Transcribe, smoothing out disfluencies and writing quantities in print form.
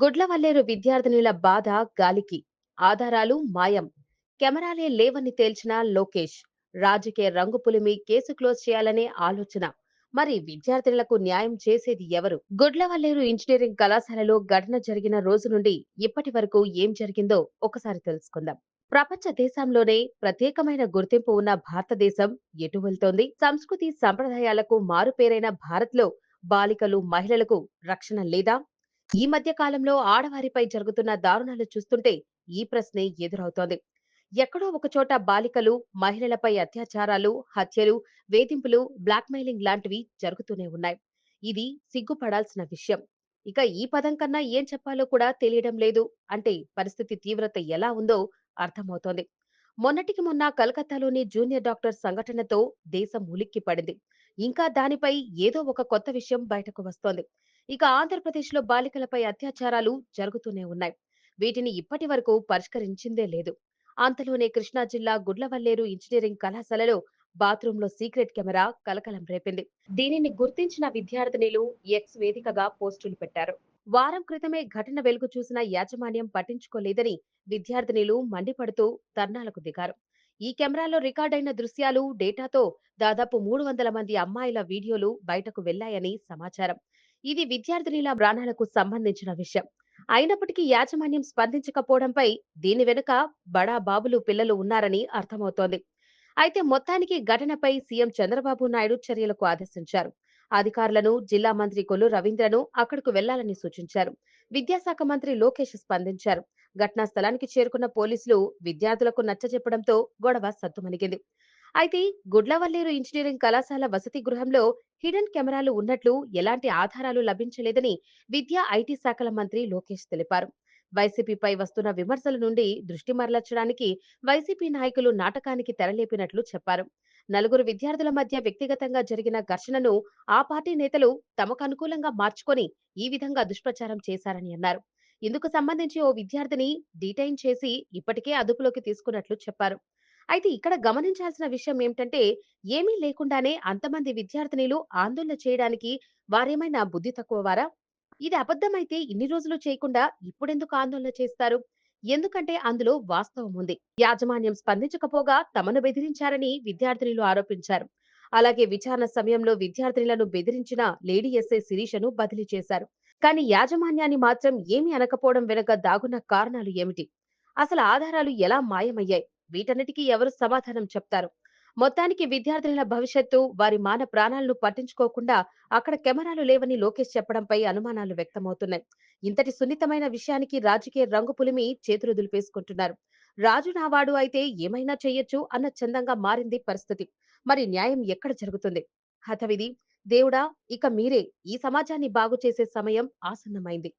గుడ్లవల్లేరు విద్యార్థినుల బాధ గాలికి, ఆధారాలు మాయం. కెమెరాలే లేవని తేల్చిన లోకేష్. రాజకీయ రంగు పులిమి కేసు క్లోజ్ చేయాలనే ఆలోచన. మరి విద్యార్థినులకు న్యాయం చేసేది ఎవరు? గుడ్లవల్లేరు ఇంజనీరింగ్ కళాశాలలో ఘటన జరిగిన రోజు నుండి ఇప్పటి వరకు ఏం జరిగిందో ఒకసారి తెలుసుకుందాం. ప్రపంచ దేశంలోనే ప్రత్యేకమైన గుర్తింపు ఉన్న భారతదేశం ఎటు వెళ్తోంది? సంస్కృతి సంప్రదాయాలకు మారుపేరైన భారత్లో బాలికలు, మహిళలకు రక్షణ లేదా? ఈ మధ్య కాలంలో ఆడవారిపై జరుగుతున్న దారుణాలు చూస్తుంటే ఈ ప్రశ్నే ఎదురవుతోంది. ఎక్కడో ఒక చోట బాలికలు, మహిళలపై అత్యాచారాలు, హత్యలు, వేధింపులు, బ్లాక్మెయిలింగ్ లాంటివి జరుగుతూనే ఉన్నాయి. ఇది సిగ్గుపడాల్సిన విషయం. ఇక ఈ పదం కన్నా ఏం చెప్పాలో కూడా తెలియడం లేదు. అంటే పరిస్థితి తీవ్రత ఎలా ఉందో అర్థమవుతోంది. మొన్నటికి మొన్న కలకత్తాలోని జూనియర్ డాక్టర్ సంఘటనతో దేశం ఉలిక్కి పడింది. ఇంకా దానిపై ఏదో ఒక కొత్త విషయం బయటకు వస్తోంది. ఇక ఆంధ్రప్రదేశ్లో బాలికలపై అత్యాచారాలు జరుగుతూనే ఉన్నాయి. వీటిని ఇప్పటి వరకు పరిష్కరించిందే లేదు. అంతలోనే కృష్ణా జిల్లా గుడ్లవల్లేరు ఇంజనీరింగ్ కళాశాలలో బాత్రూంలో సీక్రెట్ కెమెరా కలకలం రేపింది. దీనిని గుర్తించిన విద్యార్థినిలు ఎక్స్ వేదికగా పోస్టులు పెట్టారు. వారం క్రితమే ఘటన వెలుగు చూసిన యాజమాన్యం పట్టించుకోలేదని విద్యార్థినిలు మండిపడుతూ ధర్నాలకు దిగారు. ఈ కెమెరాలో రికార్డైన దృశ్యాలు, డేటాతో దాదాపు 300 మంది అమ్మాయిల వీడియోలు బయటకు వెళ్లాయని సమాచారం. ఇది విద్యార్థినిల ప్రాణాలకు సంబంధించిన విషయం. అయినప్పటికీ యాజమాన్యం స్పందించకపోవడంపై దీని వెనుక బడా బాబులు పిల్లలు ఉన్నారని అర్థమవుతోంది. అయితే మొత్తానికి ఘటనపై సీఎం చంద్రబాబు నాయుడు చర్యలకు ఆదేశించారు. అధికారులను, జిల్లా మంత్రి కొల్లు రవీంద్రను అక్కడకు వెళ్లాలని సూచించారు. విద్యాశాఖ మంత్రి లోకేష్ స్పందించారు. ఘటనా స్థలానికి చేరుకున్న పోలీసులు విద్యార్థులకు నచ్చజెప్పడంతో గొడవ సద్దుమణిగింది. అయితే గుడ్లవల్లేరు ఇంజనీరింగ్ కళాశాల వసతి గృహంలో హిడెన్ కెమెరాలు ఉన్నట్లు ఎలాంటి ఆధారాలు లభించలేదని విద్యా, ఐటీ శాఖల మంత్రి లోకేష్ తెలిపారు. వైసీపీపై వస్తున్న విమర్శల నుండి దృష్టి మరల్చడానికి వైసీపీ నాయకులు నాటకానికి తెరలేపినట్లు చెప్పారు. నలుగురు విద్యార్థుల మధ్య వ్యక్తిగతంగా జరిగిన ఘర్షణను ఆ పార్టీ నేతలు తమకు అనుకూలంగా మార్చుకొని ఈ విధంగా దుష్ప్రచారం చేశారని అన్నారు. ఇందుకు సంబంధించి ఓ విద్యార్థిని డీటైన్ చేసి ఇప్పటికే అదుపులోకి తీసుకున్నట్లు చెప్పారు. అయితే ఇక్కడ గమనించాల్సిన విషయం ఏమిటంటే ఏమీ లేకుండానే అంతమంది విద్యార్థినిలు ఆందోళన చేయడానికి వారేమైనా బుద్ధి తక్కువవారా? ఇది అబద్ధమైతే ఇన్ని రోజులు చేయకుండా ఇప్పుడెందుకు ఆందోళన చేస్తారు? ఎందుకంటే అందులో వాస్తవం ఉంది. యాజమాన్యం స్పందించకపోగా తమను బెదిరించారని విద్యార్థినులు ఆరోపించారు. అలాగే విచారణ సమయంలో విద్యార్థినులను బెదిరించిన లేడీ ఎస్ఐ శిరీషను బదిలీ చేశారు. కానీ యాజమాన్యాన్ని మాత్రం ఏమీ అనకపోవడం వెనుక దాగున్న కారణాలు ఏమిటి? అసలు ఆధారాలు ఎలా మాయమయ్యాయి? వీటన్నిటికీ ఎవరు సమాధానం చెప్తారు? మొత్తానికి విద్యార్థినుల భవిష్యత్తు, వారి మాన ప్రాణాలను పట్టించుకోకుండా అక్కడ కెమెరాలు లేవని లోకేష్ చెప్పడంపై అనుమానాలు వ్యక్తమవుతున్నాయి. ఇంతటి సున్నితమైన విషయానికి రాజకీయ రంగు పులిమి చేతులు దులిపేసుకుంటున్నారు. రాజు నావాడు అయితే ఏమైనా చెయ్యొచ్చు అన్న చందంగా మారింది పరిస్థితి. మరి న్యాయం ఎక్కడ జరుగుతుంది? హతవిధి, దేవుడా, ఇక మీరే ఈ సమాజాన్ని బాగు చేసే సమయం ఆసన్నమైంది.